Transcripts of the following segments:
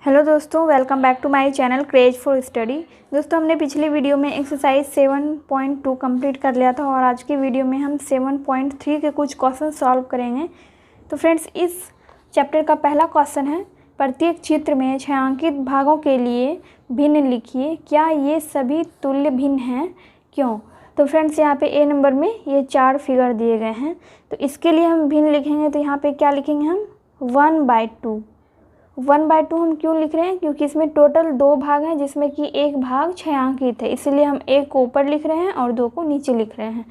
Hello दोस्तों, welcome back to my channel craze for study. दोस्तों, हमने पिछली वीडियो में एक्सरसाइज 7.2 कंप्लीट कर लिया था और आज की वीडियो में हम 7.3 के कुछ क्वेश्चन सॉल्व करेंगे। तो फ्रेंड्स, इस चैप्टर का पहला क्वेश्चन है, प्रत्येक चित्र में छायांकित भागों के लिए भिन्न लिखिए, क्या ये सभी तुल्य भिन्न हैं, क्यों। तो फ्रेंड्स, यहाँ पे ए नंबर में ये 4 फिगर दिए गए हैं, तो इसके लिए हम भिन्न लिखेंगे। तो यहाँ पे क्या लिखेंगे हम 1/2। 1/2 हम क्यों लिख रहे हैं, क्योंकि इसमें टोटल 2 भाग हैं जिसमें कि एक भाग छायांकित है, इसीलिए हम एक को ऊपर लिख रहे हैं और 2 को नीचे लिख रहे हैं।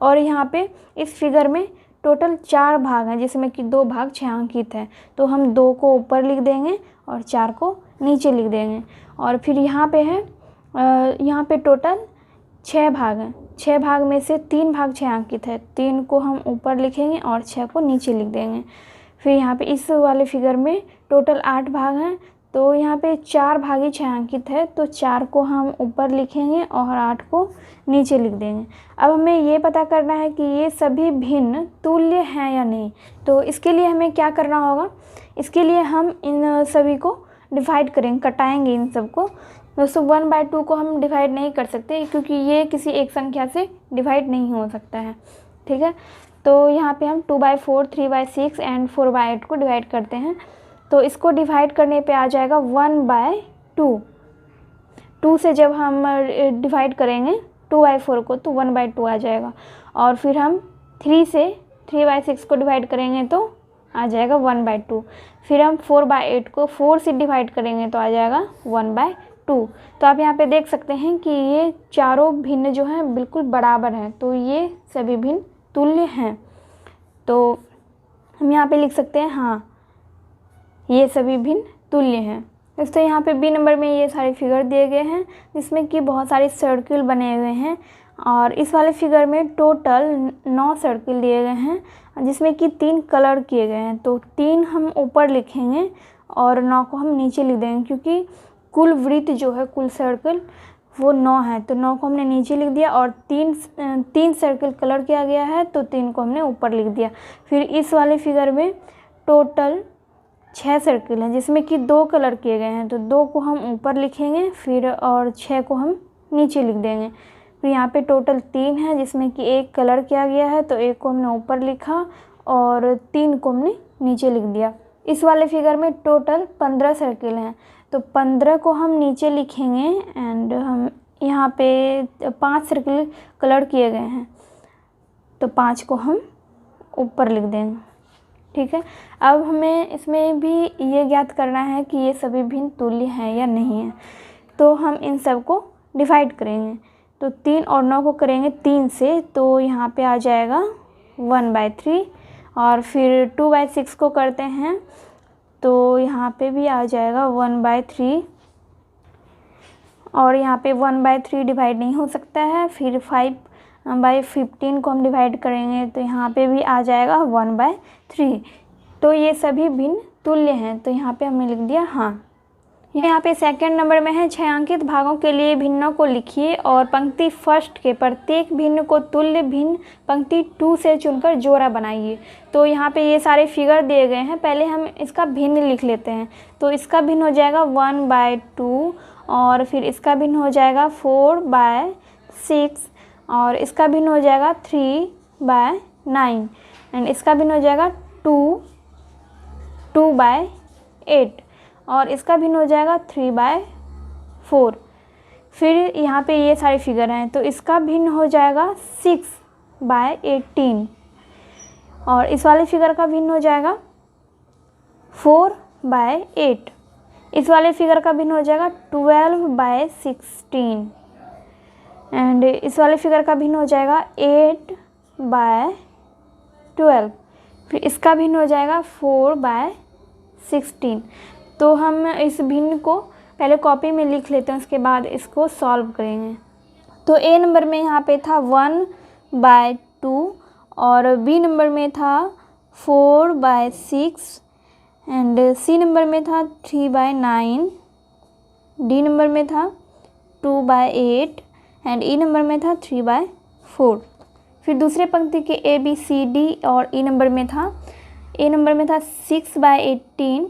और यहाँ पे इस फिगर में टोटल 4 भाग हैं जिसमें कि 2 भाग छायांकित है, तो हम 2 को ऊपर लिख देंगे और 4 को नीचे लिख देंगे। और फिर यहाँ पे है यहाँ पे टोटल 6 भाग हैं, 6 भाग में से 3 भाग छायांकित है, 3 को हम ऊपर लिखेंगे और 6 को नीचे लिख देंगे। फिर यहाँ पे इस वाले फिगर में टोटल 8 भाग हैं, तो यहाँ पे 4 भाग ही छायांकित है, तो 4 को हम ऊपर लिखेंगे और 8 को नीचे लिख देंगे। अब हमें ये पता करना है कि ये सभी भिन्न तुल्य हैं या नहीं। तो इसके लिए हमें क्या करना होगा, इसके लिए हम इन सभी को डिवाइड करेंगे, कटाएंगे इन सबको। दोस्तों, 1/2 को हम डिवाइड नहीं कर सकते क्योंकि ये किसी एक संख्या से डिवाइड नहीं हो सकता है, ठीक है। तो यहाँ पे हम 2/4, 3/6 एंड 4/8 को डिवाइड करते हैं। तो इसको डिवाइड करने पे आ जाएगा 1/2। 2 से जब हम डिवाइड करेंगे 2/4 को तो 1/2 आ जाएगा। और फिर हम 3 से 3/6 को डिवाइड करेंगे तो आ जाएगा 1/2। फिर हम 4/8 को 4 से डिवाइड करेंगे तो आ जाएगा 1/2। तो आप यहाँ पे देख सकते हैं कि ये चारों भिन्न जो हैं बिल्कुल बराबर हैं, तो ये सभी भिन्न तुल्य हैं। तो हम यहाँ पे लिख सकते हैं हाँ, ये सभी भिन्न तुल्य हैं। दोस्तों, यहाँ पे बी नंबर में ये सारे फिगर दिए गए हैं जिसमें कि बहुत सारे सर्किल बने हुए हैं, और इस वाले फिगर में टोटल 9 सर्किल दिए गए हैं जिसमें कि 3 कलर किए गए हैं। तो 3 हम ऊपर लिखेंगे और 9 को हम नीचे लिख देंगे, क्योंकि कुल वृत्त जो है, कुल सर्किल वो 9 है, तो 9 को हमने नीचे लिख दिया। और 3 सर्किल कलर किया गया है, तो 3 को हमने ऊपर लिख दिया। फिर इस वाले फिगर में टोटल 6 सर्किल हैं जिसमें कि 2 कलर किए गए हैं, तो 2 को हम ऊपर लिखेंगे फिर और 6 को हम नीचे लिख देंगे। फिर यहाँ पे टोटल 3 है जिसमें कि 1 कलर किया गया है, तो 1 को हमने ऊपर लिखा और 3 को हमने नीचे लिख दिया। इस वाले फिगर में टोटल 15 सर्किल हैं, तो 15 को हम नीचे लिखेंगे एंड हम यहाँ पे 5 सर्किल कलर किए गए हैं, तो 5 को हम ऊपर लिख देंगे, ठीक है। अब हमें इसमें भी ये ज्ञात करना है कि ये सभी भिन्न तुल्य हैं या नहीं है। तो हम इन सब को डिवाइड करेंगे, तो 3 और 9 को करेंगे 3 से, तो यहाँ पे आ जाएगा 1/3। और फिर 2/6 को करते हैं तो यहाँ पे भी आ जाएगा 1/3, और यहाँ पे 1/3 डिवाइड नहीं हो सकता है। फिर 5/15 को हम डिवाइड करेंगे तो यहाँ पे भी आ जाएगा 1/3। तो ये सभी भिन्न तुल्य हैं, तो यहाँ पे हमने लिख दिया हाँ। यहाँ पे सेकंड नंबर में है, छायांकित भागों के लिए भिन्नों को लिखिए और पंक्ति फर्स्ट के प्रत्येक भिन्न को तुल्य भिन्न पंक्ति 2 से चुनकर जोड़ा बनाइए। तो यहाँ पे ये सारे फिगर दिए गए हैं, पहले हम इसका भिन्न लिख लेते हैं। तो इसका भिन्न हो जाएगा 1/2, और फिर इसका भिन्न हो जाएगा 4/6, और इसका भिन्न हो जाएगा 3/9, एंड इसका भिन्न हो जाएगा 2/8, और इसका भिन्न हो जाएगा 3/4। फिर यहाँ पे ये सारे फिगर हैं, तो इसका भिन्न हो जाएगा 6/18, और इस वाले फिगर का भिन्न हो जाएगा 4/8। इस वाले फिगर का भिन्न हो जाएगा 12/16, एंड इस वाले फिगर का भिन्न हो जाएगा 8/12। फिर इसका भिन्न हो जाएगा 4/16। तो हम इस भिन्न को पहले कॉपी में लिख लेते हैं, उसके बाद इसको सॉल्व करेंगे। तो ए नंबर में यहाँ पे था 1/2, और बी नंबर में था 4/6, एंड सी नंबर में था 3/9, डी नंबर में था 2/8, एंड ई नंबर में था 3/4। फिर दूसरे पंक्ति के ए बी सी डी और ई नंबर में था, ए नंबर में था 6/18,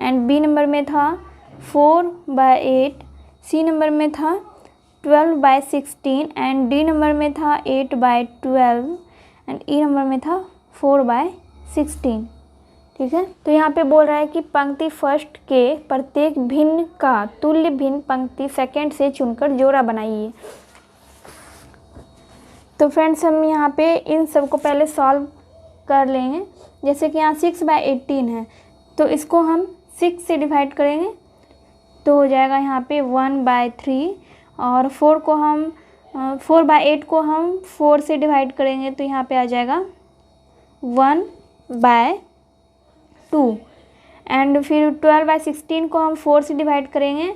एंड बी नंबर में था 4/8, सी नंबर में था 12/16 एंड डी नंबर में था 8/12 एंड ई नंबर में था 4/16। ठीक है, तो यहाँ पे बोल रहा है कि पंक्ति फर्स्ट के प्रत्येक भिन्न का तुल्य भिन्न पंक्ति सेकंड से चुनकर जोड़ा बनाइए। तो फ्रेंड्स हम यहाँ पे इन सब को पहले सॉल्व कर लेंगे। जैसे कि यहाँ 6/18 है, तो इसको हम 6 से डिवाइड करेंगे तो हो जाएगा यहाँ पे 1/3, और 4/8 को हम 4 से डिवाइड करेंगे तो यहाँ पे आ जाएगा 1/2, एंड फिर 12/16 को हम 4 से डिवाइड करेंगे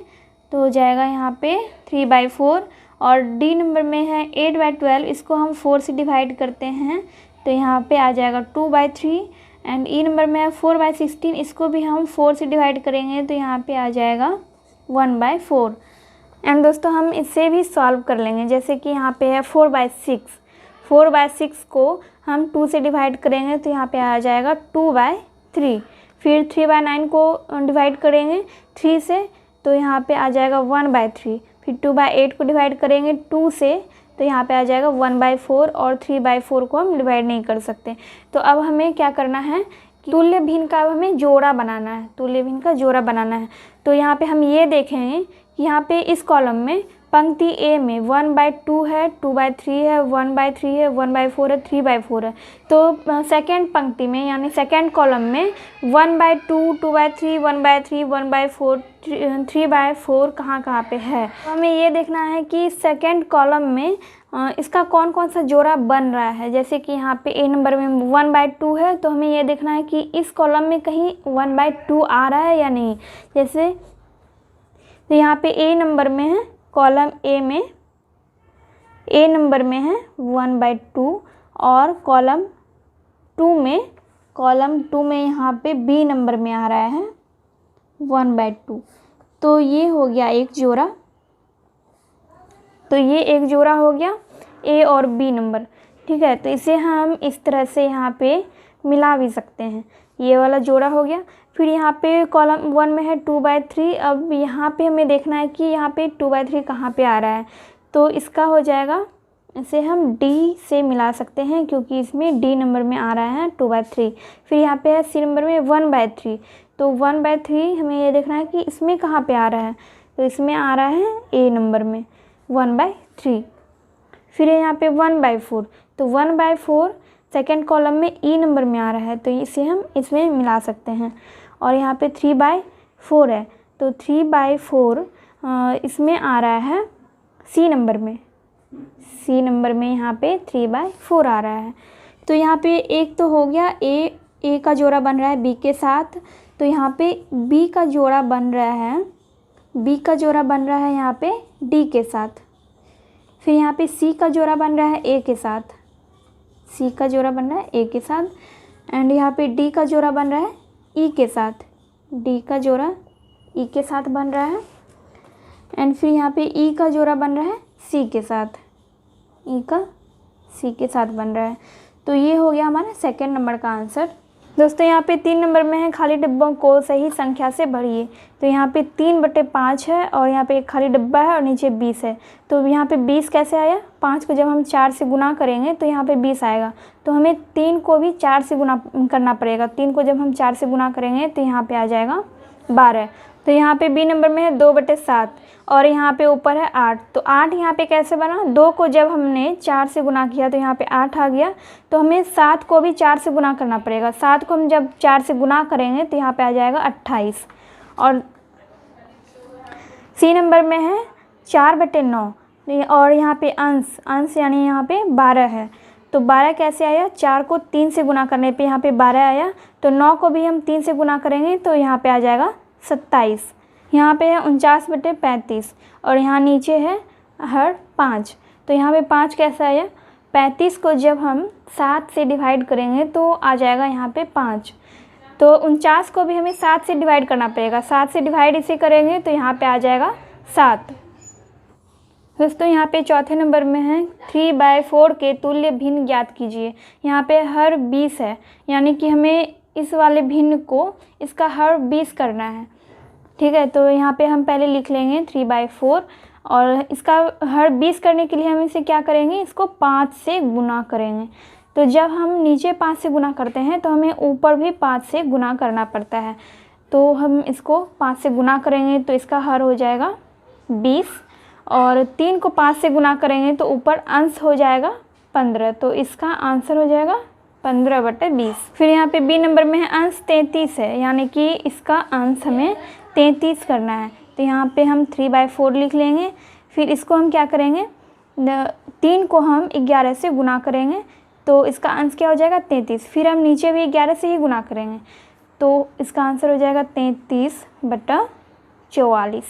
तो हो जाएगा यहाँ पे 3/4, और डी नंबर में है 8/12, इसको हम 4 से डिवाइड करते हैं तो यहाँ पे आ जाएगा 2/3, एंड ई नंबर में है 4/16, इसको भी हम 4 से डिवाइड करेंगे तो यहाँ पे आ जाएगा 1/4। एंड दोस्तों हम इससे भी सॉल्व कर लेंगे। जैसे कि यहाँ पे है 4/6, 4/6 को हम 2 से डिवाइड करेंगे तो यहाँ पे आ जाएगा 2/3, फिर 3/9 को डिवाइड करेंगे 3 से तो यहाँ पे आ जाएगा 1/3, फिर 2/8 को डिवाइड करेंगे 2 से तो यहाँ पे आ जाएगा 1/4, और 3/4 को हम डिवाइड नहीं कर सकते। तो अब हमें क्या करना है, तुल्य भिन्न का अब हमें जोड़ा बनाना है, तुल्य भिन्न का जोड़ा बनाना है। तो यहाँ पे हम ये देखेंगे कि यहाँ पे इस कॉलम में पंक्ति ए में 1/2 है, 2/3 है, 1/3 है, 1/4 है, 3/4 है। तो सेकंड पंक्ति में यानी सेकंड कॉलम में 1/2, 2/3, 1/3, 1/4, 3/4 कहाँ पे है। तो हमें ये देखना है कि सेकंड कॉलम में इसका कौन कौन सा जोड़ा बन रहा है। जैसे कि यहाँ पे ए नंबर में 1/2 है, तो हमें ये देखना है कि इस कॉलम में कहीं 1/2 आ रहा है या नहीं। जैसे तो यहाँ पे ए नंबर में है, कॉलम ए में ए नंबर में है 1/2, और कॉलम 2 में यहाँ पे बी नंबर में आ रहा है 1/2। तो ये हो गया एक जोड़ा, तो ये एक जोड़ा हो गया ए और बी नंबर। ठीक है, तो इसे हम इस तरह से यहाँ पे मिला भी सकते हैं। ये वाला जोड़ा हो गया। फिर यहाँ पे कॉलम 1 में है 2/3, अब यहाँ पे हमें देखना है कि यहाँ पे 2/3 कहाँ पे आ रहा है। तो इसका हो जाएगा, इसे हम डी से मिला सकते हैं क्योंकि इसमें डी नंबर में आ रहा है 2/3। फिर यहाँ पे है सी नंबर में 1/3, तो 1/3 हमें ये देखना है कि इसमें कहाँ पे आ रहा है। तो इसमें आ रहा है ए नंबर में 1/3। फिर यहाँ पे 1/4, तो 1/4 सेकेंड कॉलम में ई नंबर में आ रहा है, तो इसे हम इसमें मिला सकते हैं। और यहाँ पे 3/4 है, तो 3/4 इसमें आ रहा है सी नंबर में, सी नंबर में यहाँ पे 3/4 आ रहा है। तो यहाँ पे एक तो हो गया ए का जोड़ा बन रहा है बी के साथ, तो यहाँ पे बी का जोड़ा बन रहा है, बी का जोड़ा बन रहा है यहाँ पे डी के साथ। फिर यहाँ पे सी का जोड़ा बन रहा है ए के साथ, सी का जोड़ा बन रहा है ए के साथ, एंड यहाँ पे डी का जोड़ा बन रहा है ई के साथ, डी का जोड़ा ई के साथ बन रहा है, एंड फिर यहाँ पे ई का जोड़ा बन रहा है सी के साथ, ई का सी के साथ बन रहा है। तो ये हो गया हमारा सेकेंड नंबर का आंसर। दोस्तों यहाँ पे 3 नंबर में है खाली डिब्बों को सही संख्या से भरिए। तो यहाँ पे 3/5 है और यहाँ पे एक खाली डिब्बा है और नीचे 20 है। तो यहाँ पे 20 कैसे आया, 5 को जब हम 4 से गुना करेंगे तो यहाँ पे 20 आएगा। तो हमें 3 को भी 4 से गुना करना पड़ेगा। 3 को जब हम 4 से गुना करेंगे तो यहाँ पे आ जाएगा 12। तो यहाँ पे बी नंबर में है 2/7 और यहाँ पे ऊपर है 8। तो 8 यहाँ पे कैसे बना, 2 को जब हमने 4 से गुना किया तो यहाँ पे 8 आ गया। तो हमें 7 को भी 4 से गुना करना पड़ेगा। 7 को हम जब 4 से गुना करेंगे तो यहाँ पे आ जाएगा 28। और सी नंबर में है 4/9 और यहाँ पे अंश यानी यहाँ पे 12 है। तो 12 कैसे आया, 4 को 3 से गुना करने पे यहाँ पे 12 आया। तो 9 को भी हम 3 से गुना करेंगे तो यहाँ पे आ जाएगा 27। यहाँ पे है 49/35 और यहाँ नीचे है हर 5। तो यहाँ पे 5 कैसे आया, 35 को जब हम 7 से डिवाइड करेंगे तो आ जाएगा यहाँ पे 5। तो 49 को भी हमें 7 से डिवाइड करना पड़ेगा। 7 से डिवाइड इसे करेंगे तो यहाँ पे आ जाएगा 7। दोस्तों यहाँ पे चौथे नंबर में है 3/4 के तुल्य भिन्न ज्ञात कीजिए। यहाँ पे हर 20 है, यानी कि हमें इस वाले भिन्न को इसका हर 20 करना है। ठीक है, तो यहाँ पे हम पहले लिख लेंगे 3/4 और इसका हर 20 करने के लिए हम इसे क्या करेंगे, इसको 5 से गुना करेंगे। तो जब हम नीचे 5 से गुना करते हैं तो हमें ऊपर भी 5 से गुना करना पड़ता है। तो हम इसको 5 से गुना करेंगे तो इसका हर हो जाएगा 20 और 3 को 5 से गुना करेंगे तो ऊपर अंश हो जाएगा 15। तो इसका आंसर हो जाएगा 15/20। फिर यहाँ पे बी नंबर में है अंश 33 है, यानी कि इसका अंश हमें 33 करना है। तो यहाँ पे हम 3/4 लिख लेंगे। फिर इसको हम क्या करेंगे, 3 को हम 11 से गुना करेंगे तो इसका अंश क्या हो जाएगा 33। फिर हम नीचे भी 11 से ही गुना करेंगे तो इसका आंसर हो जाएगा 33/44।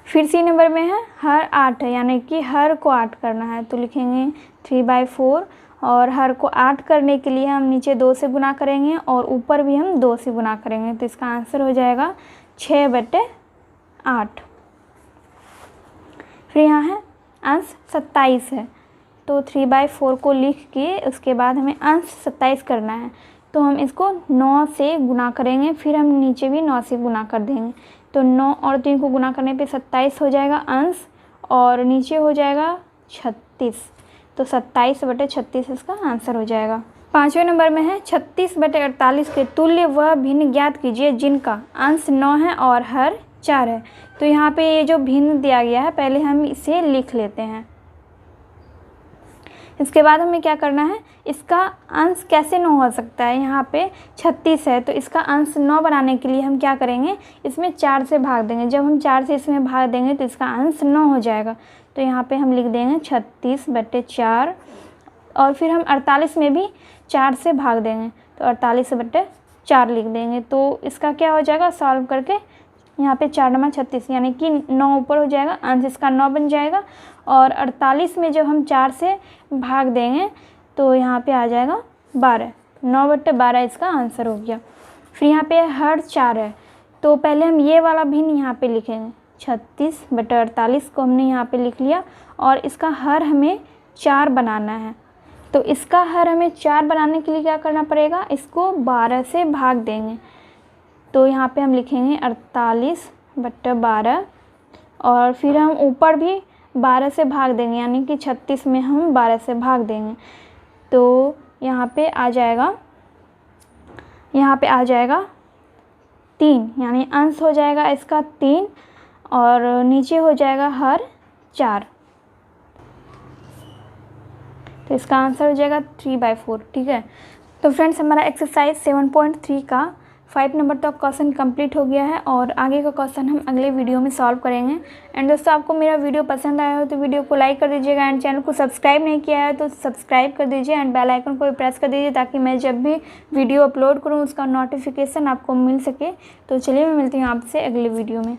फिर सी नंबर में है हर 8 है, यानी कि हर को 8 करना है। तो लिखेंगे 3/4 और हर को 8 करने के लिए हम नीचे 2 से गुना करेंगे और ऊपर भी हम 2 से गुना करेंगे। तो इसका आंसर हो जाएगा 6/8। फिर यहाँ है अंश 27 है। तो 3/4 को लिख के उसके बाद हमें अंश 27 करना है। तो हम इसको 9 से गुना करेंगे, फिर हम नीचे भी 9 से गुना कर देंगे। तो 9 और 3 को गुना करने पे 27 हो जाएगा अंश और नीचे हो जाएगा 36। तो 27/36 इसका आंसर हो जाएगा। 5वें नंबर में है 36/48 के तुल्य वह भिन्न ज्ञात कीजिए जिनका अंश 9 है और हर 4 है। तो यहाँ पे ये जो भिन्न दिया गया है पहले हम इसे लिख लेते हैं। इसके बाद हमें क्या करना है, इसका अंश कैसे 9 हो सकता है। यहाँ पे 36 है तो इसका अंश 9 बनाने के लिए हम क्या करेंगे, इसमें 4 से भाग देंगे। जब हम 4 से इसमें भाग देंगे तो इसका अंश 9 हो जाएगा। तो यहाँ पे हम लिख देंगे 36/4 और फिर हम 48 में भी 4 से भाग देंगे तो 48/4 लिख देंगे। तो इसका क्या हो जाएगा, सॉल्व करके यहाँ पे 4 9 36 यानी कि 9 ऊपर हो जाएगा, अंश इसका 9 बन जाएगा। और 48 में जब हम 4 से भाग देंगे तो यहाँ पे आ जाएगा 12। 9/12 इसका आंसर हो गया। फिर यहाँ पे हर 4 है तो पहले हम ये वाला भिन्न यहाँ पे लिखेंगे। 36/48 को हमने यहाँ पे लिख लिया और इसका हर हमें 4 बनाना है। तो इसका हर हमें 4 बनाने के लिए क्या करना पड़ेगा, इसको 12 से भाग देंगे। तो यहाँ पे हम लिखेंगे 48/12 और फिर हम ऊपर भी 12 से भाग देंगे, यानी कि 36 में हम 12 से भाग देंगे। तो यहाँ पे आ जाएगा 3, यानी अंश हो जाएगा इसका 3 और नीचे हो जाएगा हर 4। तो इसका आंसर हो जाएगा 3/4। ठीक है, तो फ्रेंड्स हमारा एक्सरसाइज 7.3 का 5 नंबर तक क्वेश्चन कंप्लीट हो गया है और आगे का क्वेश्चन हम अगले वीडियो में सॉल्व करेंगे। एंड दोस्तों आपको मेरा वीडियो पसंद आया हो तो वीडियो को लाइक कर दीजिएगा एंड चैनल को सब्सक्राइब नहीं किया है तो सब्सक्राइब कर दीजिए एंड बेल आइकन को भी प्रेस कर दीजिए ताकि मैं जब भी वीडियो अपलोड करूँ उसका नोटिफिकेशन आपको मिल सके। तो चलिए मैं मिलती हूँ आपसे अगले वीडियो में।